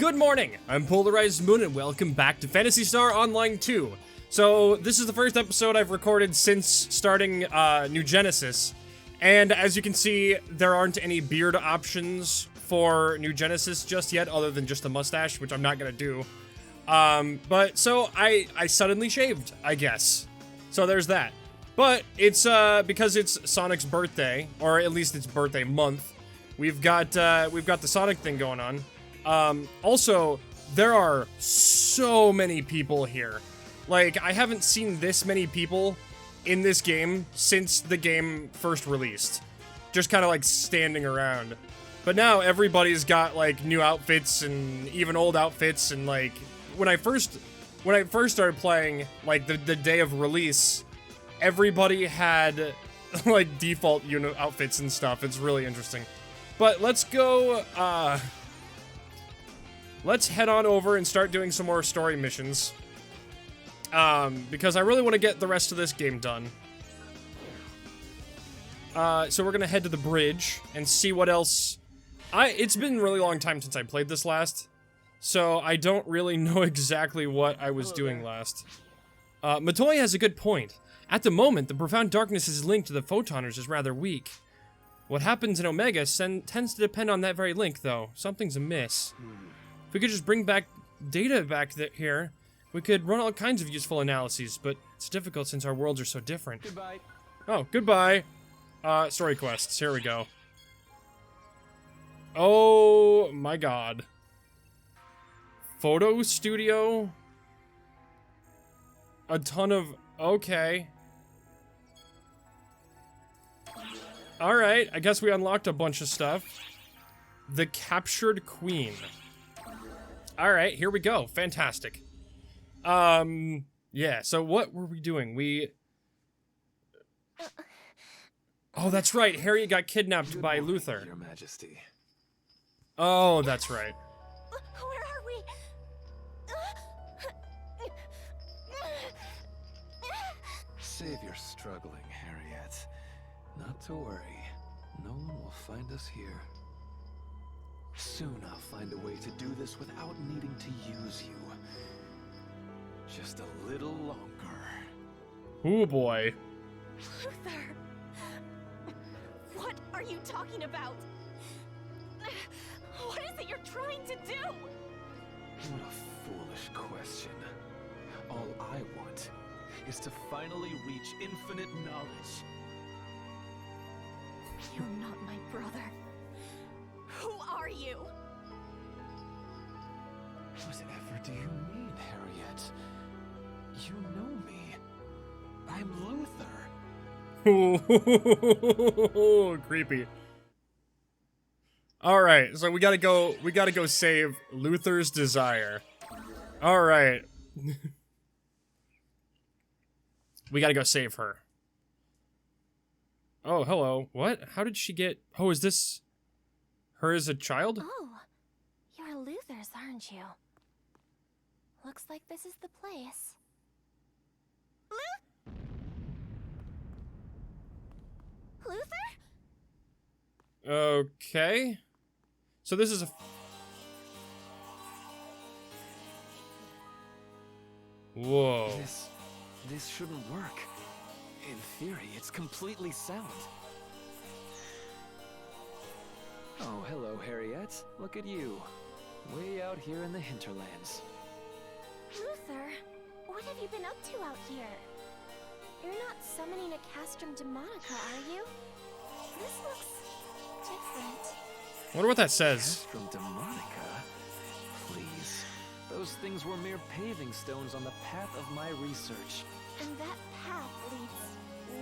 Good morning, I'm PolarizedMoon and welcome back to Phantasy Star Online 2. So, this is the first episode I've recorded since starting New Genesis, and as you can see, there aren't any beard options for New Genesis just yet, other than just a mustache, which I'm not gonna do. But, so, I suddenly shaved, I guess. So there's that. But, it's, because it's Sonic's birthday, or at least it's birthday month, we've got the Sonic thing going on. Also, there are so many people here. Like, I haven't seen this many people in this game since the game first released. Just kind of like standing around. But now everybody's got like new outfits and even old outfits, and like when I first started playing, like the day of release, everybody had like default unit outfits and stuff. It's really interesting. But let's go let's head on over and start doing some more story missions. Because I really want to get the rest of this game done. So we're gonna head to the bridge and see what else. It's been a really long time since I played this last, so I don't really know exactly what I was doing last. Matoy has a good point. At the moment, the profound darkness's link to the photoners is rather weak. What happens in Omega tends to depend on that very link, though. Something's amiss. If we could just bring back data here, we could run all kinds of useful analyses, but it's difficult since our worlds are so different. Goodbye. Oh, goodbye. Story quests. Here we go. Oh my god. Photo studio? A ton of... Okay. Alright, I guess we unlocked a bunch of stuff. The Captured Queen. Alright, here we go. Fantastic. Yeah, so what were we doing? Oh, that's right. Harriet got kidnapped by Luther. Your Majesty. Oh, that's right. Where are we? Save your struggling, Harriet. Not to worry. No one will find us here. Soon I'll find a way to do this without needing to use you. Just a little longer. Oh boy. Luther! What are you talking about? What is it you're trying to do? What a foolish question. All I want is to finally reach infinite knowledge. You're not my brother. Who are you? Whatever do you mean, Harriet? You know me. I'm Luther. Creepy. Alright, so we gotta go save Luther's desire. Alright. We gotta go save her. Oh, hello. What? How did she get... Oh, is this... her as a child? Oh, you're Luther's, aren't you? Looks like this is the place. Luther? Okay. So this is a... Whoa. This shouldn't work. In theory, it's completely sound. Oh, hello, Harriet. Look at you. Way out here in the hinterlands. Luther, what have you been up to out here? You're not summoning a Castrum Demonica, are you? This looks different. Wonder what that says. From Demonica? Please. Those things were mere paving stones on the path of my research. And that path leads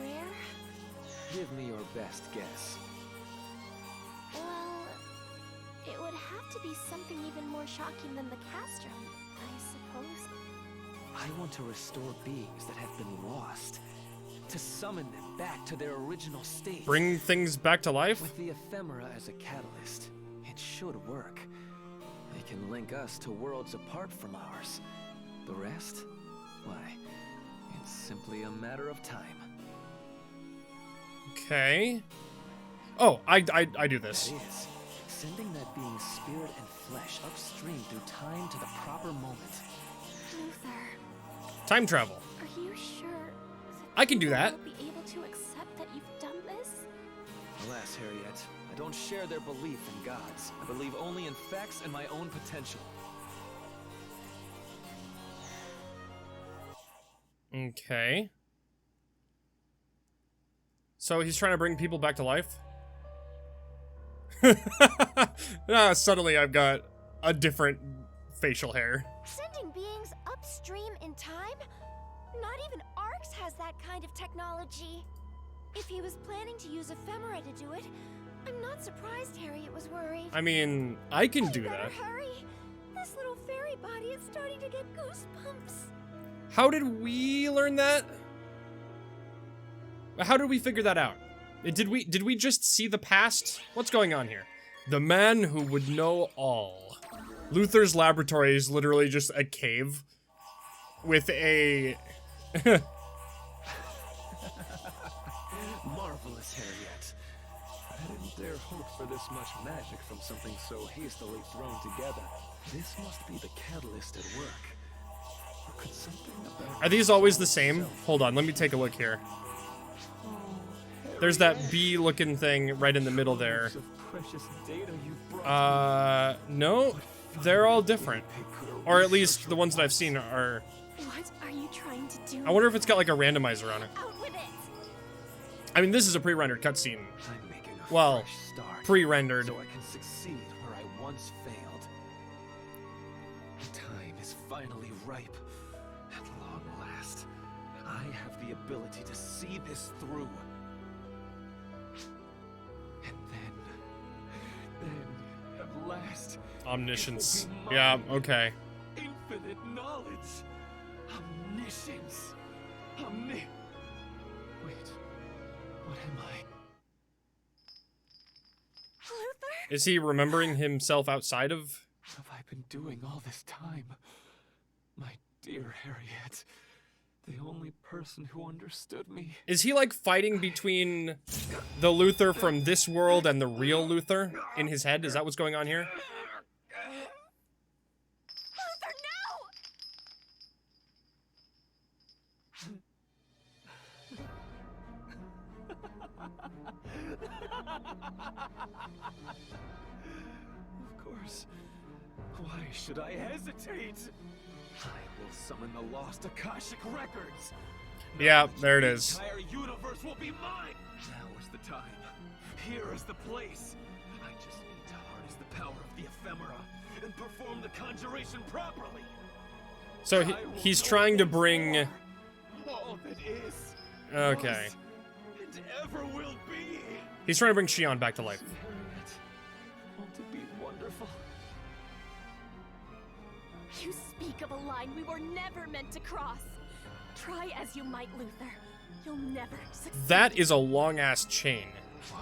where? Give me your best guess. Well, it would have to be something even more shocking than the Castrum, I suppose. I want to restore beings that have been lost. To summon them back to their original state. Bring things back to life? With the ephemera as a catalyst, it should work. They can link us to worlds apart from ours. The rest? Why, it's simply a matter of time. Okay. Oh, I do this. That is, Sending that being's spirit and flesh upstream through time to the proper moment. Luther, Time travel. are you sure I can do that. I'll be able to accept that you've done this? Alas, Harriet, I don't share their belief in gods. I believe only in facts and my own potential. Okay. So he's trying to bring people back to life? Suddenly I've got a different facial hair. Sending beings upstream in time? Not even Arx has that kind of technology. If he was planning to use ephemera to do it, I'm not surprised Harriet was worried. I mean, I can do You better that. hurry. This little fairy body is starting to get goosebumps. How did we learn that? How did we figure that out? Did we just see the past? What's going on here? The man who would know all. Luther's laboratory is literally just a cave with a Marvelous, Harriet. I didn't dare hope for this much magic from something so hastily thrown together. This must be the catalyst at work. Or could something about Are these always the same? Hold on, let me take a look here. There's that bee-looking thing right in the middle there. precious data you've brought No, they're all different. Or at least the ones that I've seen are... What are you trying to do? I wonder if it's got like a randomizer on it. Out with it! I mean, this is a pre-rendered cutscene. I'm making a Well, fresh start, pre-rendered. so I can succeed where I once failed. Time is finally ripe. At long last, I have the ability to see this through. And then, at last, Omniscience. it will be Yeah, mine. okay. Infinite knowledge. Omniscience. Wait, what am I? Luther? Is he remembering himself outside of... What have I been doing all this time? My dear Harriet, the only person who understood me. Is he like fighting between the Luther from this world and the real Luther in his head? Is that what's going on here? Luther, no! Of course. Why should I hesitate? I will summon the lost Akashic records. Yeah, there it is. The entire universe will be mine. Now is the time. Here is the place. I just need to harness the power of the ephemera and perform the conjuration properly. So he's trying to bring... All that is. Okay. Was, and ever will be. He's trying to bring Shion back to life. Harriet, won't it be wonderful? You speak of a line we were never meant to cross. Try as you might, Luther. You'll never succeed. That is a long-ass chain.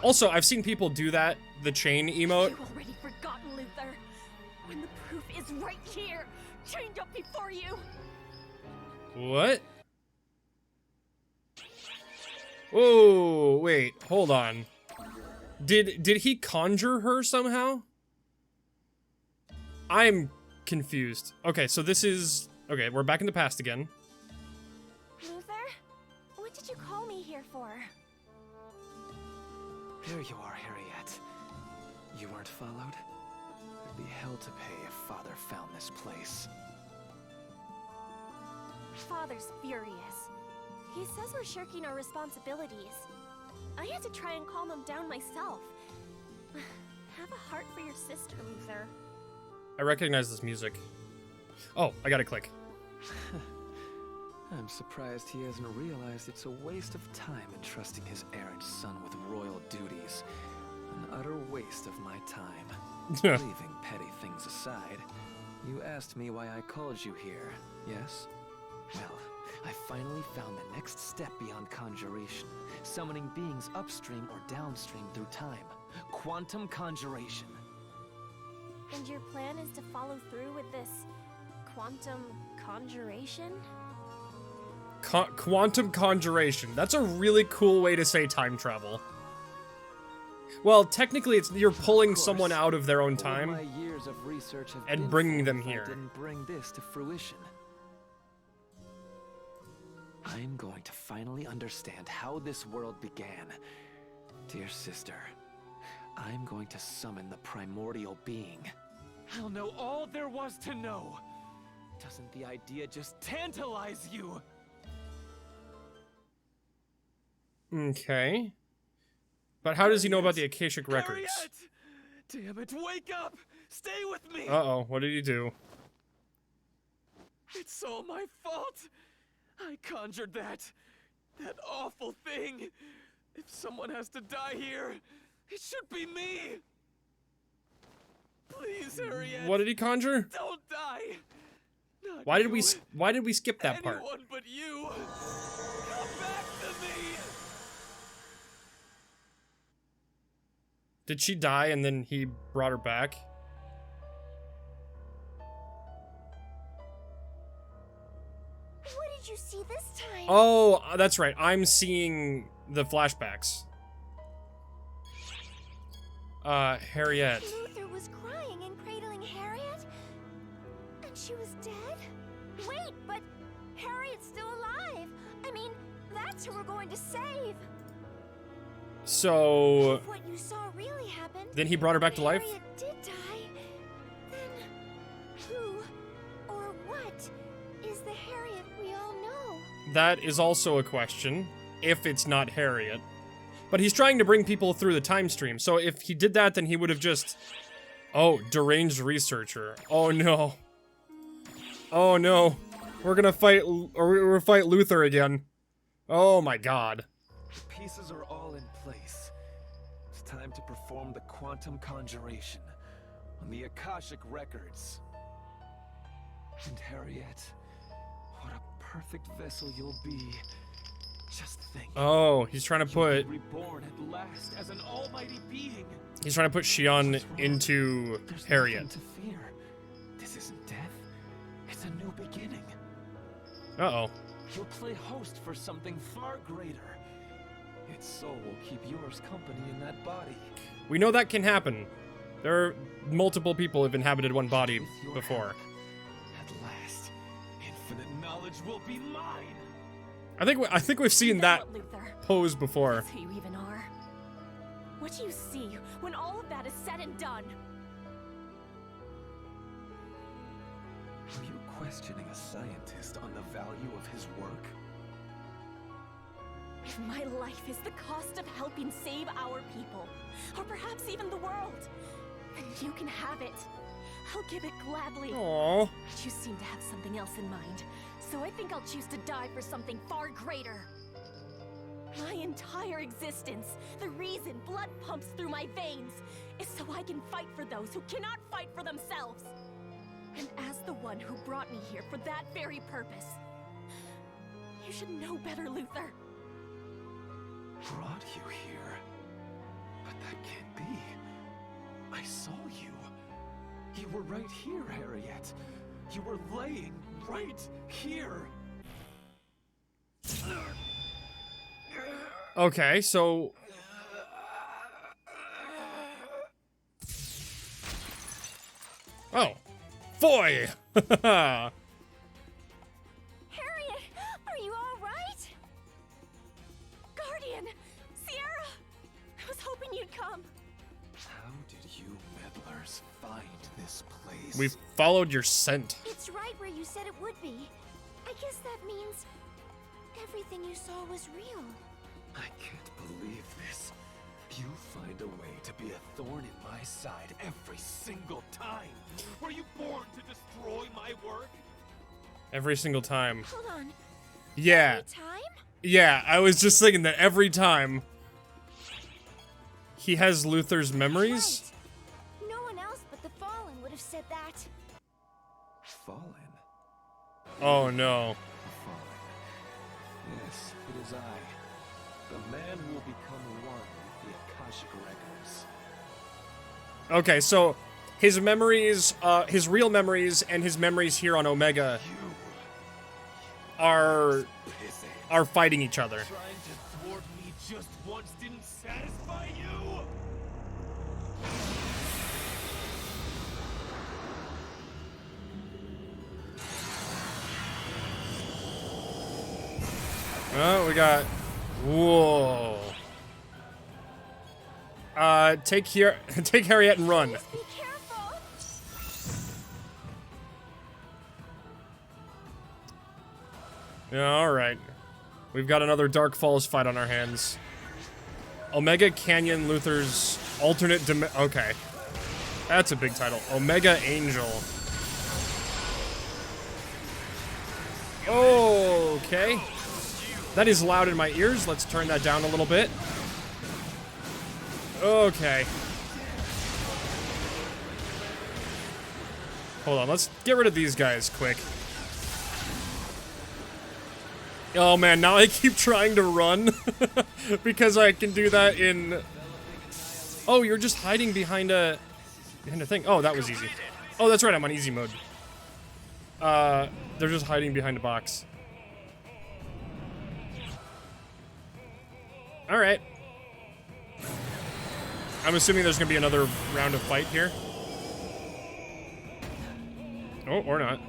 Also, I've seen people do that, the chain emote. You've already forgotten, Luther. When the proof is right here, chained up before you. What? Whoa, wait, hold on. Did he conjure her somehow? I'm confused. Okay, so this is... Okay, we're back in the past again. Luther, what did you call me here for? There you are, Harriet. You weren't followed? There'd be hell to pay if Father found this place. Father's furious. He says we're shirking our responsibilities. I had to try and calm him down myself. Have a heart for your sister, Luther. I recognize this music. Oh, I gotta click. I'm surprised he hasn't realized it's a waste of time entrusting his errant son with royal duties. An utter waste of my time. Leaving petty things aside, you asked me why I called you here, yes? Well, I finally found the next step beyond conjuration, summoning beings upstream or downstream through time. Quantum conjuration. And your plan is to follow through with this quantum conjuration? Quantum conjuration. That's a really cool way to say time travel. Well, technically, you're pulling Of course, someone out of their own all of time. my years of research have and been bringing fooled them if I here. didn't bring this to fruition. I'm going to finally understand how this world began. Dear sister, I'm going to summon the primordial being. I'll know all there was to know. Doesn't the idea just tantalize you? Okay. But how does he know about the Akashic Records? Harriet! Damn it, wake up! Stay with me! Uh-oh, what did he do? It's all my fault! I conjured that awful thing! If someone has to die here, it should be me! Please, Harriet! What did he conjure? Don't die! Not Why did you. we skip that part? Anyone but you! Come back to me! Did she die and then he brought her back? What did you see this time? Oh, that's right. I'm seeing the flashbacks. Harriet. Luther was crying and cradling Harriet? And she was dead? Wait, but Harriet's still alive! I mean, that's who we're going to save! So... If what you saw really happened, then he brought her back to life? Harriet did die, then who or what is the Harriet we all know? That is also a question, if it's not Harriet. But he's trying to bring people through the time stream, so if he did that, then he would have just... Oh, deranged researcher. Oh no. Oh no. We're gonna fight, we'll fight Luther again. Oh my god. The pieces are all in place. It's time to perform the quantum conjuration on the Akashic Records. And Harriet, what a perfect vessel you'll be. Just think. Oh, he's trying to put... You'll be reborn at last as an almighty being. He's trying to put Shion What's wrong? into There's Harriet. nothing to fear. This isn't death. It's a new beginning. Uh-oh. You'll play host for something far greater. Its soul will keep yours company in that body. We know that can happen. There are multiple people who've inhabited one body With your before. help, at last, infinite knowledge will be mine. I think we've seen that Luther. pose before. That's who you even are. What do you see when all of that is said and done? Are you questioning a scientist on the value of his work? If my life is the cost of helping save our people, or perhaps even the world, then you can have it. I'll give it gladly. Aww. But you seem to have something else in mind, so I think I'll choose to die for something far greater. My entire existence, the reason blood pumps through my veins, is so I can fight for those who cannot fight for themselves. And as the one who brought me here for that very purpose, you should know better, Luther. Brought you here? But that can't be. I saw you. You were right here, Harriet. You were laying right here. Okay, so... Oh. Boy! Harriet, are you all right? Guardian! Sierra! I was hoping you'd come. How did you meddlers find this place? We followed your scent. It's right where you said it would be. I guess that means everything you saw was real. I can't believe this. You find a way to be a thorn in my side every single time. Were you born to destroy my work? Every single time. Hold on. Yeah. Every time? Yeah, I was just thinking that every time he has Luther's memories. Right. No one else but the Fallen would have said that. Fallen? Oh no. Fallen. Yes, it is I. The man who will become one with the Akashic Records. Okay, so his memories, his real memories and his memories here on Omega You are pissant. fighting each other. Trying to thwart me just once didn't satisfy you? Oh, we got... Whoa. Take Harriet and run. Please be careful. Yeah, alright. We've got another Dark Falls fight on our hands. Omega Canyon Luther's alternate okay. That's a big title. Omega Angel. Okay. That is loud in my ears. Let's turn that down a little bit. Okay. Hold on, let's get rid of these guys quick. Oh man, now I keep trying to run because I can do that in... Oh, you're just hiding behind a thing. Oh, that was easy. Oh, that's right, I'm on easy mode. They're just hiding behind a box. Alright. I'm assuming there's gonna be another round of fight here. Oh, or not.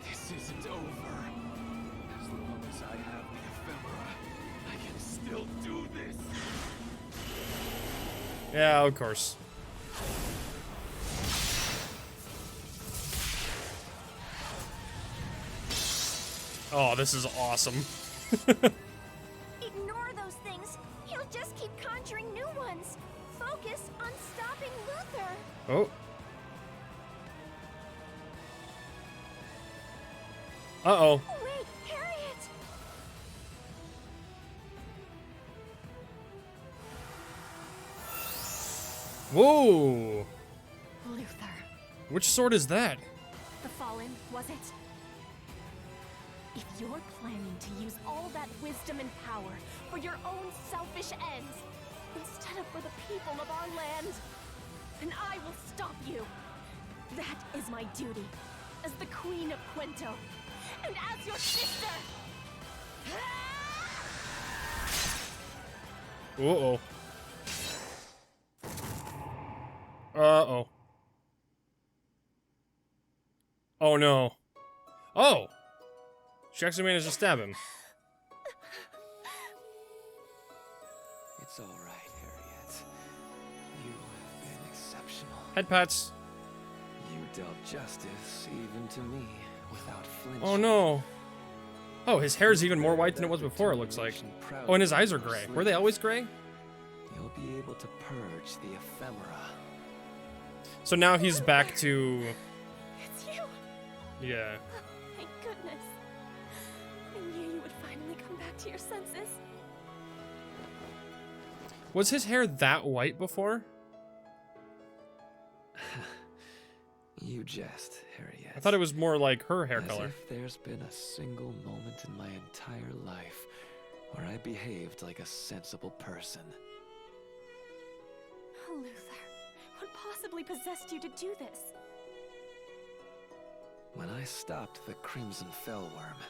This isn't over. As long as I have the ephemera, I can still do this. Yeah, of course. Oh, this is awesome. Ignore those things. He'll just keep conjuring new ones. Focus on stopping Luther. Oh. Uh-oh. Wait, Harriet! Whoa. Luther. Which sword is that? The Fallen, was it? If you're planning to use all that wisdom and power for your own selfish ends, instead of for the people of our land, then I will stop you. That is my duty, as the Queen of Quento, and as your sister! Uh-oh. Uh-oh. Oh, no. Oh! She actually managed to stab him. It's all right, Harriet. You have been exceptional. Head pats. You dealt justice even to me without flinching. Oh, no. Oh, his hair is even more white than it was before, it looks like. Oh, and his eyes are gray. Were they always gray? You'll be able to purge the ephemera. So now he's back to... It's you! Yeah. Thank goodness. I knew you would finally come back to your senses. Was his hair that white before? You jest, Harriet. I thought it was more like her hair As color. if there's been a single moment in my entire life where I behaved like a sensible person. Luther, what possibly possessed you to do this? When I stopped the Crimson Fellworm,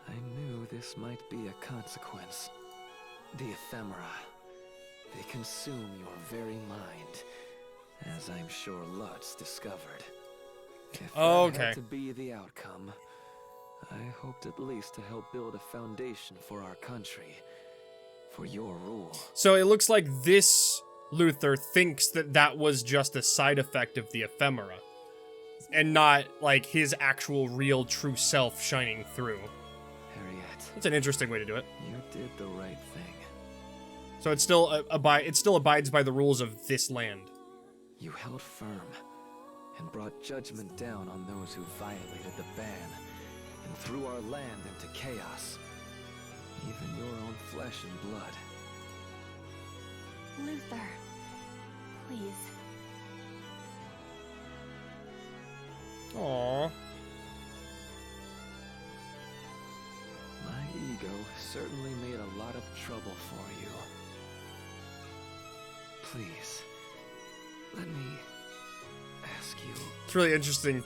I knew this might be a consequence. The ephemera. They consume your very mind, as I'm sure Lutz discovered. If that had to be the outcome, I hoped at least to help build a foundation for our country, for your rule. So it looks like this Luther thinks that that was just a side effect of the ephemera, and not like his actual real true self shining through. Harriet, That's an interesting way to do it. you did the right thing. So it still abides by the rules of this land. You held firm and brought judgment down on those who violated the ban and threw our land into chaos, even your own flesh and blood. Luther, please. Aww. My ego certainly made a lot of trouble for you. Please, let me ask you It's really interesting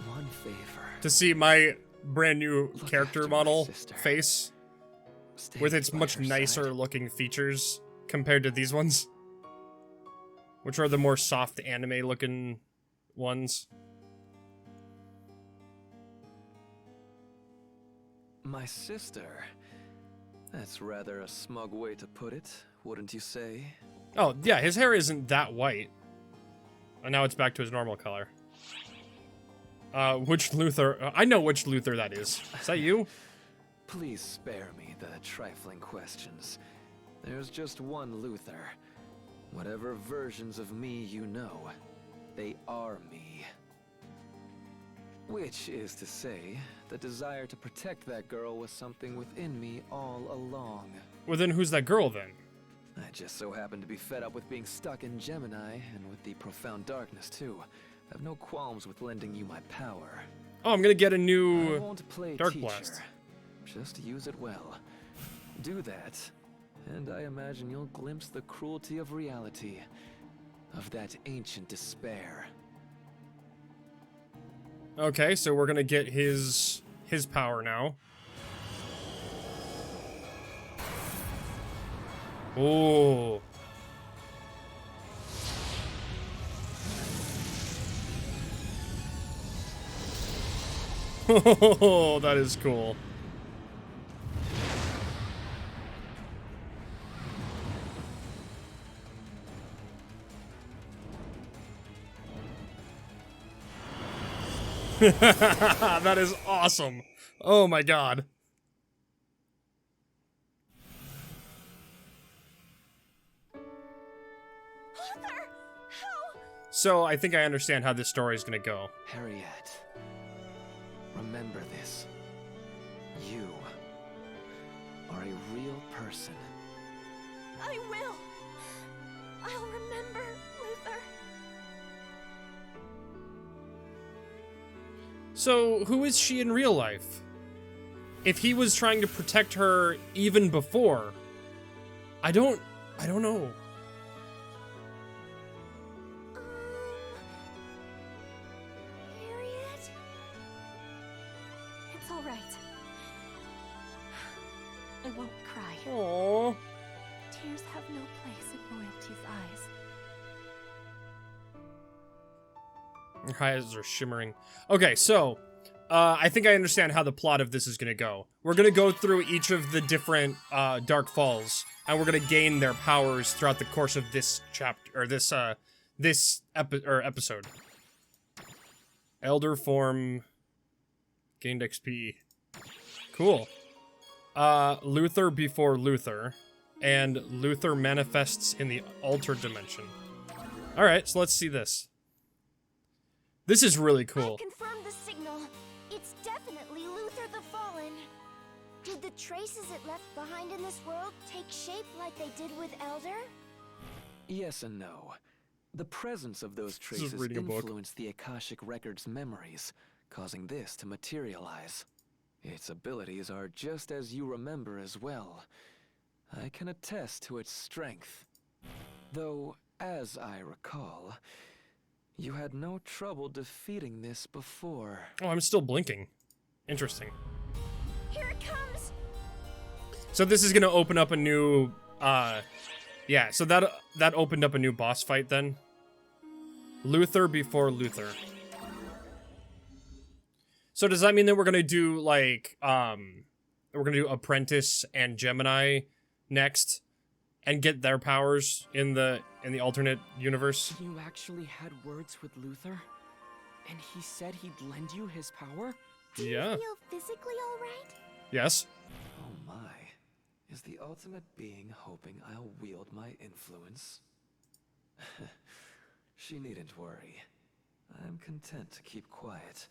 one favor. to see my brand new Look character after my model sister. face Stay with its by much her nicer side. looking features compared to these ones, which are the more soft anime looking ones. My sister? That's rather a smug way to put it, wouldn't you say? Oh, yeah, his hair isn't that white. And now it's back to his normal color. Which Luther? I know which Luther that is. Is that you? Please spare me the trifling questions. There's just one Luther. Whatever versions of me you know, they are me. Which is to say, the desire to protect that girl was something within me all along. Well, then who's that girl then? I just so happen to be fed up with being stuck in Gemini, and with the profound darkness too. I have no qualms with lending you my power. Oh, I'm gonna get a I new won't play Dark teacher. Blast. Just use it well. Do that, and I imagine you'll glimpse the cruelty of reality, of that ancient despair. Okay, so we're gonna get his power now. Oh. Oh, that is cool. That is awesome. Oh my god. Luther! How? So I think I understand how this story is gonna go. Harriet, remember this. You are a real person. I will. I'll remember, Luther. So who is she in real life? If he was trying to protect her even before, I don't know. Harriet? It's all right. I won't cry. Aww. Tears have no place in royalty's eyes. Her eyes are shimmering. Okay, so I think I understand how the plot of this is gonna go. We're gonna go through each of the different Dark Falls, and we're gonna gain their powers throughout the course of this chapter, or this episode. Elder form gained XP. Cool. Luther before Luther, and Luther manifests in the altered dimension. All right, so let's see this. This is really cool. I confirmed the signal. It's definitely Luther the Fallen. Did the traces it left behind in this world take shape like they did with Elder? Yes and no. The presence of those is traces reading a book. influenced the Akashic Record's memories, causing this to materialize. Its abilities are just as you remember as well. I can attest to its strength. Though, as I recall, you had no trouble defeating this before. Oh, I'm still blinking. Interesting. Here it comes! So this is gonna open up a new, yeah, so that opened up a new boss fight then. Luther before Luther. So does that mean that we're gonna do, like, we're gonna do Apprentice and Gemini next, and get their powers in the alternate universe? You actually had words with Luther? And he said he'd lend you his power? Do Yeah. you feel physically alright? Yes. Oh my. Is the ultimate being hoping I'll wield my influence? She needn't worry. I'm content to keep quiet.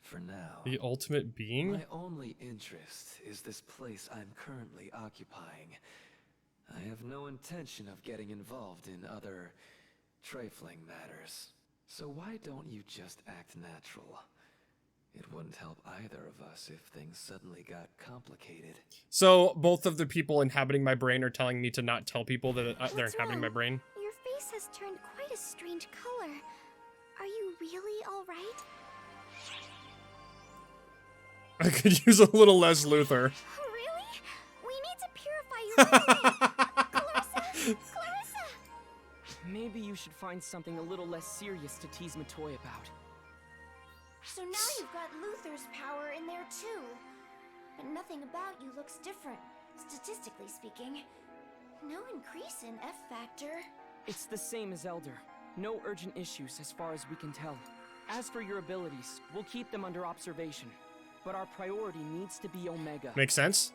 For now. The ultimate being? My only interest is this place I'm currently occupying. I have no intention of getting involved in other trifling matters. So why don't you just act natural? It wouldn't help either of us if things suddenly got complicated. So both of the people inhabiting my brain are telling me to not tell people that they're What's inhabiting my wrong? brain? Your face has turned quite a strange color. Are you really alright? I could use a little less Luther. Really? We need to purify your memory. Clarissa! Clarissa! Maybe you should find something a little less serious to tease Matoy about. So now you've got Luther's power in there too. but nothing about you looks different, statistically speaking. No increase in F factor. It's the same as Elder. No urgent issues as far as we can tell. As for your abilities, we'll keep them under observation. But our priority needs to be Omega. Makes sense?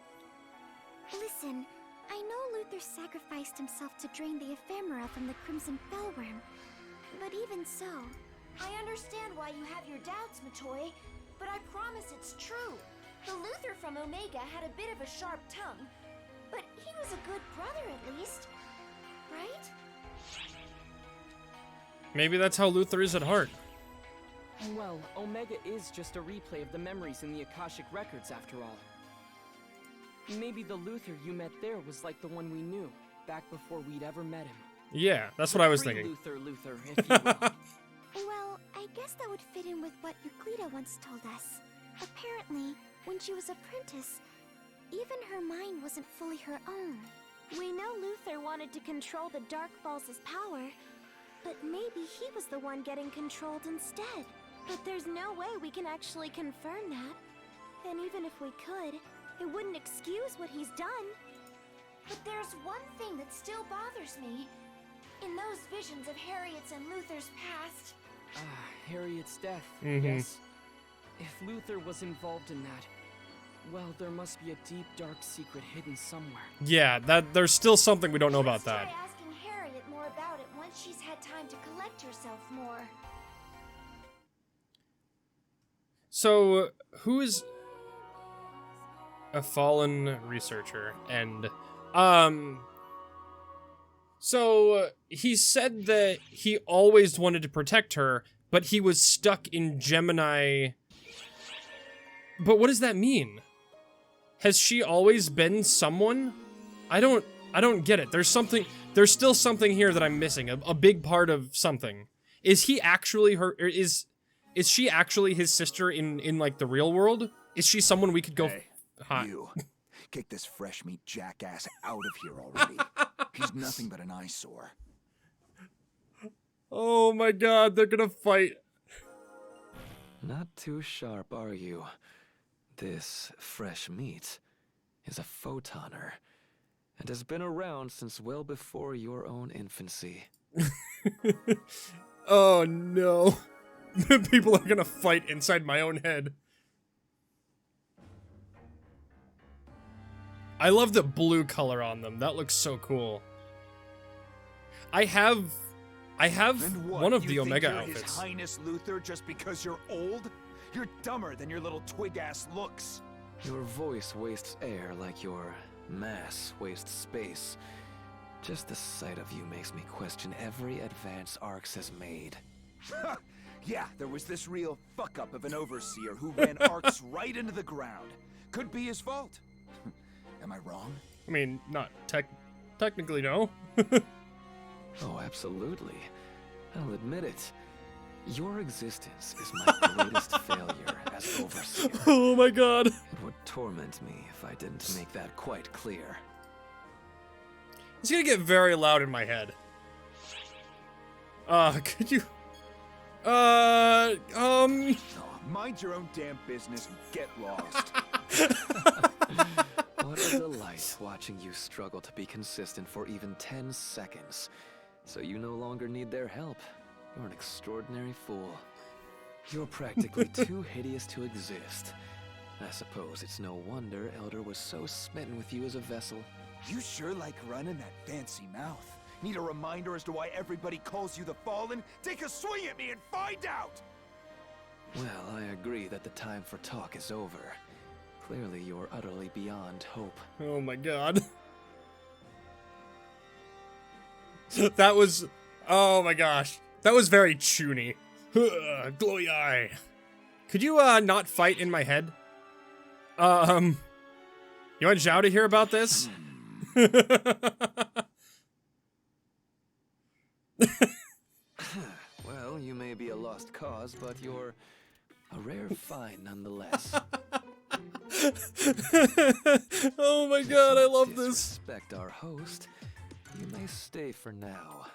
Listen, I know Luther sacrificed himself to drain the ephemera from the Crimson Fellworm. But even so, I understand why you have your doubts, Matoy, but I promise it's true. The Luther from Omega had a bit of a sharp tongue, but he was a good brother at least, right? Maybe that's how Luther is at heart. Well, Omega is just a replay of the memories in the Akashic Records after all. Maybe the Luther you met there was like the one we knew, back before we'd ever met him. Yeah, that's what I was Free thinking. Luther, if you will. Well, I guess that would fit in with what Euclida once told us. Apparently, when she was apprentice, even her mind wasn't fully her own. We know Luther wanted to control the Dark Falls' power, but maybe he was the one getting controlled instead. But there's no way we can actually confirm that. And even if we could, it wouldn't excuse what he's done. But there's one thing that still bothers me. In those visions of Harriet's and Luther's past... Harriet's death, Mhm. yes. If Luther was involved in that, well, there must be a deep, dark secret hidden somewhere. Yeah, there's still something we don't know about Let's that. try asking Harriet more about it once she's had time to collect herself more. So, who is a fallen researcher? And, so he said that he always wanted to protect her, but he was stuck in Gemini. But what does that mean? Has she always been someone? I don't get it. There's still something here that I'm missing. A big part of something. Is he actually her, or is she actually his sister in like the real world? Is she someone we could go hot? You, kick this fresh meat jackass out of here already. He's nothing but an eyesore. Oh my god, they're gonna fight. Not too sharp, are you? This fresh meat is a photoner, and has been around since well before your own infancy. Oh no. People are gonna fight inside my own head. I love the blue color on them. That looks so cool. I have And what, one of you the think Omega you're outfits. His Highness Luther just because you're old? You're dumber than your little twig-ass looks. Your voice wastes air like your mass wastes space. Just the sight of you makes me question every advance Arx has made. Yeah, there was this real fuck-up of an overseer who ran Arx right into the ground. Could be his fault. Am I wrong? I mean, not technically, no. Oh, absolutely. I'll admit it. Your existence is my greatest failure as overseer. Oh my god. It would torment me if I didn't make that quite clear. It's gonna get very loud in my head. Could you... Oh, mind your own damn business and get lost. What a delight watching you struggle to be consistent for even 10 seconds. So you no longer need their help. You're an extraordinary fool. You're practically too hideous to exist. I suppose it's no wonder Elder was so smitten with you as a vessel. You sure like running that fancy mouth. Need a reminder as to why everybody calls you the Fallen? Take a swing at me and find out! Well, I agree that the time for talk is over. Clearly, you're utterly beyond hope. Oh my god. That was... Oh my gosh. That was very chuny. Glowy eye. Could you, not fight in my head? You want Zhao to hear about this? Well, you may be a lost cause, but you're a rare find nonetheless. Oh my god, I love this. Disrespect our host. You may stay for now,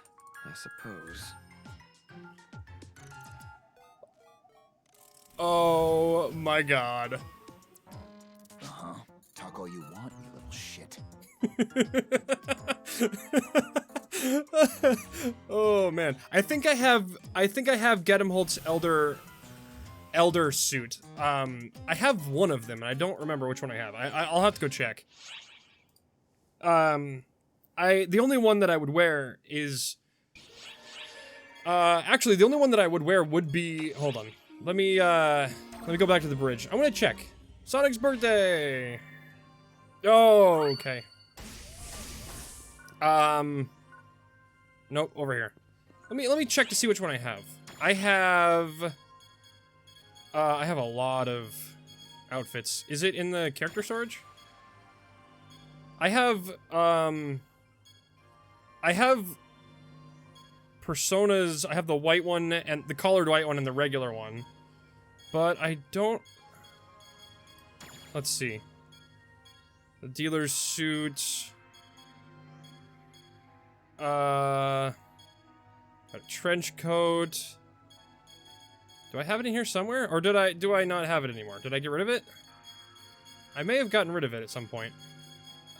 I suppose. Oh my god. Uh-huh. Oh man, I think I have Gedemholt's elder suit. I have one of them, and I don't remember which one I have. I'll have to go check. The only one that I would wear is actually the only one that I would wear would be, hold on. Let me go back to the bridge. I want to check. Sonic's birthday. Oh, okay. Nope, over here. Let me check to see which one I have. I have a lot of outfits. Is it in the character storage? I have personas. I have the white one and the colored white one and the regular one. But I don't... Let's see. The dealer's suit. A trench coat. Do I have it in here somewhere? Or do I not have it anymore? Did I get rid of it? I may have gotten rid of it at some point.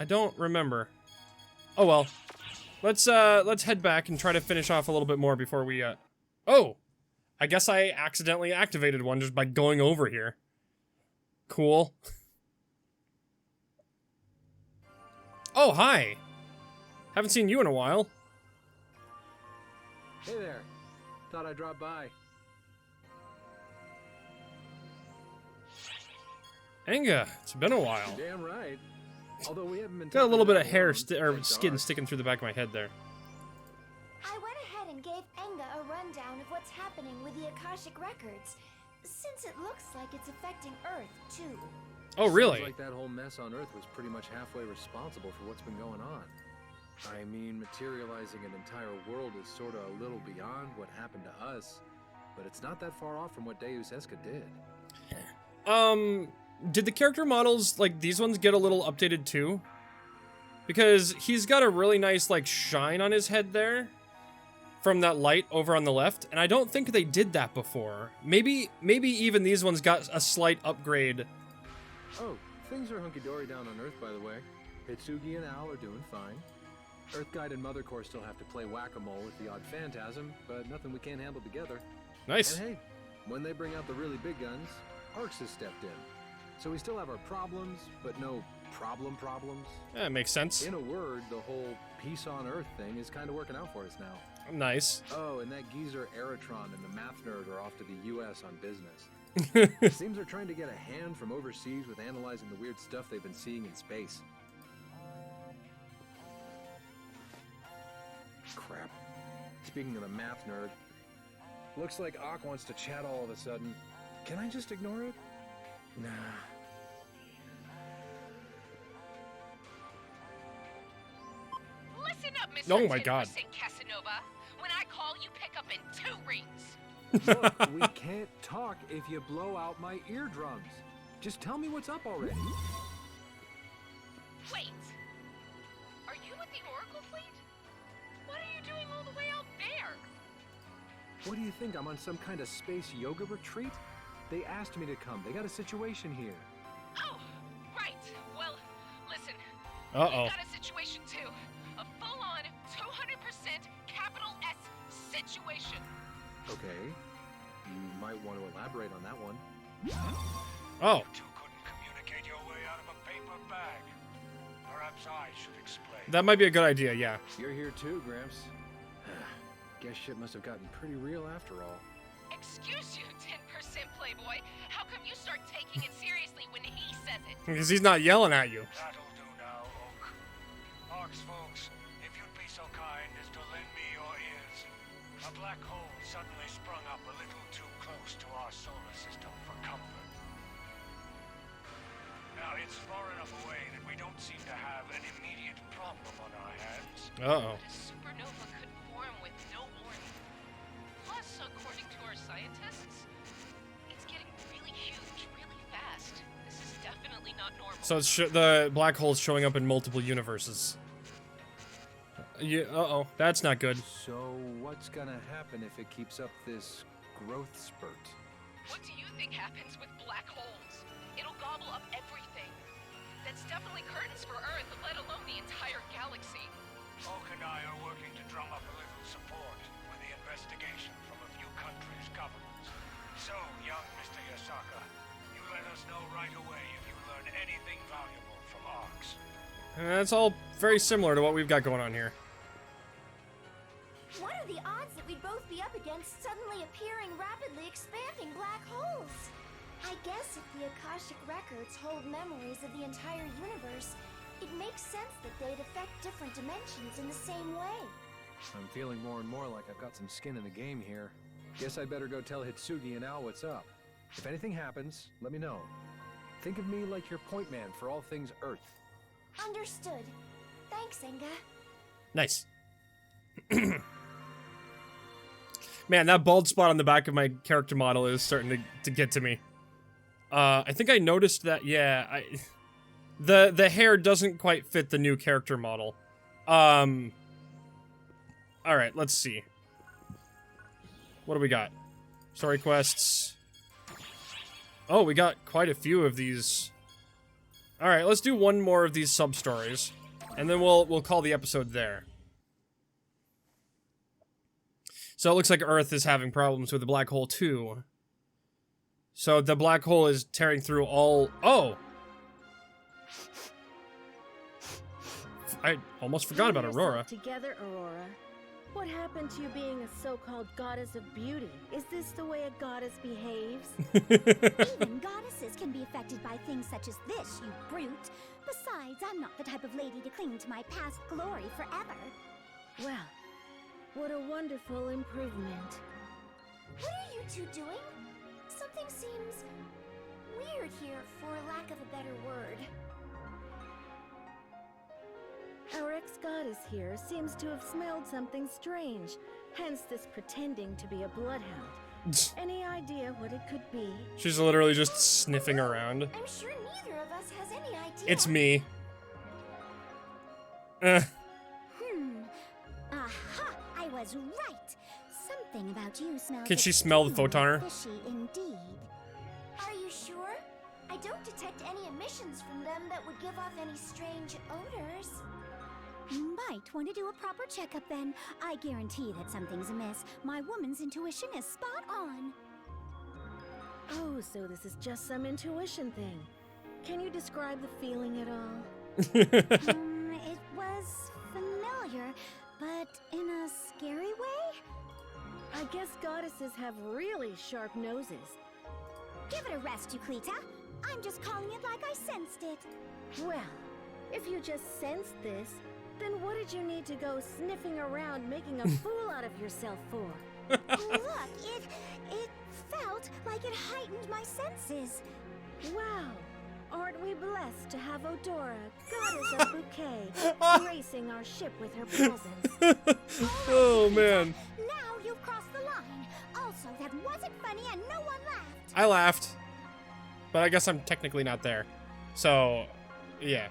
I don't remember. Oh well. Let's head back and try to finish off a little bit more before we Oh! I guess I accidentally activated one just by going over here. Cool. Oh, hi! Haven't seen you in a while. Hey there. Thought I'd drop by. Enga, it's been a while. Damn right. Although we haven't been Got a little bit of talking hair about or skin sticking through the back of my head there. I went ahead and gave Enga a rundown of what's happening with the Akashic Records, since it looks like it's affecting Earth, too. Oh, really? Sounds like that whole mess on Earth was pretty much halfway responsible for what's been going on. I mean, materializing an entire world is sort of a little beyond what happened to us, but it's not that far off from what Deus Eska did. Did the character models, like, these ones get a little updated too? Because he's got a really nice, like, shine on his head there from that light over on the left, and I don't think they did that before. Maybe even these ones got a slight upgrade. Oh, things are hunky-dory down on Earth, by the way. Hitsugi and Al are doing fine. Earthguide and Mother Core still have to play whack-a-mole with the odd phantasm, but nothing we can't handle together. Nice. And hey, when they bring out the really big guns, Arx has stepped in. So we still have our problems, but no problems. Yeah, makes sense. In a word, the whole peace on Earth thing is kind of working out for us now. Nice. Oh, and that geezer Eritron and the math nerd are off to the U.S. on business. Seems they're trying to get a hand from overseas with analyzing the weird stuff they've been seeing in space. Crap. Speaking of the math nerd, looks like Ak wants to chat all of a sudden. Can I just ignore it? Nah. Listen up, Mr. Oh my God. Casanova. When I call, you pick up in 2 rings. Look, we can't talk if you blow out my eardrums. Just tell me what's up already. Wait. Are you with the Oracle fleet? What are you doing all the way out there? What do you think? I'm on some kind of space yoga retreat? They asked me to come. They got a situation here. Oh, right. Well, listen. Uh-oh. We've got a situation too. A full-on 200% capital S situation. Okay. You might want to elaborate on that one. Oh. You two couldn't communicate your way out of a paper bag. Perhaps I should explain. That might be a good idea, yeah. You're here too, Gramps. Guess shit must have gotten pretty real after all. Excuse you, 10% playboy. How come you start taking it seriously when he says it? Because he's not yelling at you. That'll do now, Oak. Arx folks, if you'd be so kind as to lend me your ears. A black hole suddenly sprung up a little too close to our solar system for comfort. Now, it's far enough away that we don't seem to have an immediate problem on our hands. Uh-oh. But a supernova could form with no warning. Plus, according to our scientists, it's getting really huge, really fast. This is definitely not normal. So it's the black hole's showing up in multiple universes. Yeah, uh-oh. That's not good. So what's gonna happen if it keeps up this growth spurt? What do you think happens with black holes? It'll gobble up everything. That's definitely curtains for Earth, let alone the entire galaxy. Oak and I are working to drum up a little support with the investigation from a few countries' governments. So, young Mr. Yasaka, you let us know right away if you learn anything valuable from ARCs. That's all very similar to what we've got going on here. What are the odds that we'd both be up against suddenly appearing, rapidly expanding black holes? I guess if the Akashic records hold memories of the entire universe, it makes sense that they'd affect different dimensions in the same way. I'm feeling more and more like I've got some skin in the game here. Guess I better go tell Hitsugi and Al what's up. If anything happens, let me know. Think of me like your point man for all things Earth. Understood. Thanks, Inga. Nice. Man, that bald spot on the back of my character model is starting to get to me. I think I noticed that, yeah, the hair doesn't quite fit the new character model. Alright, let's see. What do we got? Story quests. Oh, we got quite a few of these. Alright, let's do one more of these sub-stories. And then we'll call the episode there. So it looks like Earth is having problems with the black hole too. So the black hole is tearing through all... Oh! I almost forgot about Aurora. Together, Aurora. What happened to you being a so-called goddess of beauty? Is this the way a goddess behaves? Even goddesses can be affected by things such as this, you brute. Besides, I'm not the type of lady to cling to my past glory forever. Well, what a wonderful improvement. What are you two doing? Something seems weird here, for lack of a better word. Our ex-goddess here seems to have smelled something strange, hence this pretending to be a bloodhound. Any idea what it could be? She's literally just sniffing around. I'm sure neither of us has any idea. It's me. Aha! I was right. Something about you smells. Can she smell the photoner? Fishy indeed. Are you sure? I don't detect any emissions from them that would give off any strange odors. You might want to do a proper checkup then. I guarantee that something's amiss. My woman's intuition is spot on. Oh, so this is just some intuition thing. Can you describe the feeling at all? It was familiar, but in a scary way? I guess goddesses have really sharp noses. Give it a rest, Euclita. I'm just calling it like I sensed it. Well, if you just sensed this, then what did you need to go sniffing around making a fool out of yourself for? Look, it felt like it heightened my senses. Wow, aren't we blessed to have Odora, goddess of bouquet, gracing our ship with her presence? Oh, man. Now you've crossed the line. Also, that wasn't funny and no one laughed. I laughed. But I guess I'm technically not there. So, yeah.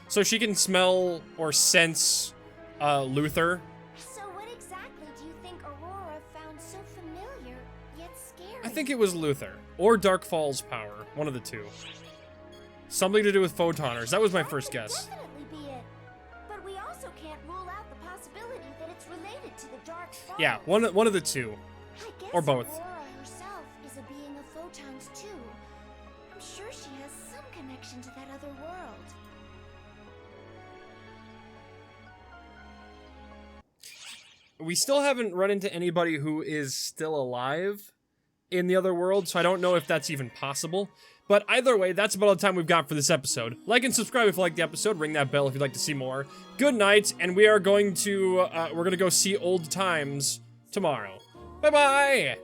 So she can smell or sense Luther. So what exactly do you think Aurora found so familiar, yet scary? I think it was Luther. Or Darkfall's power. One of the two. Something to do with photoners. That was my first guess. Definitely be it. But we also can't rule out the possibility that it's related to the Dark Falls. Yeah, one of the two. I guess or both. Aurora herself is a being of photons too. I'm sure she has some connection to that other world. We still haven't run into anybody who is still alive in the other world, so I don't know if that's even possible. But either way, that's about all the time we've got for this episode. Like and subscribe if you liked the episode. Ring that bell if you'd like to see more. Good night, and we are going to, we're gonna go see Old Times tomorrow. Bye-bye!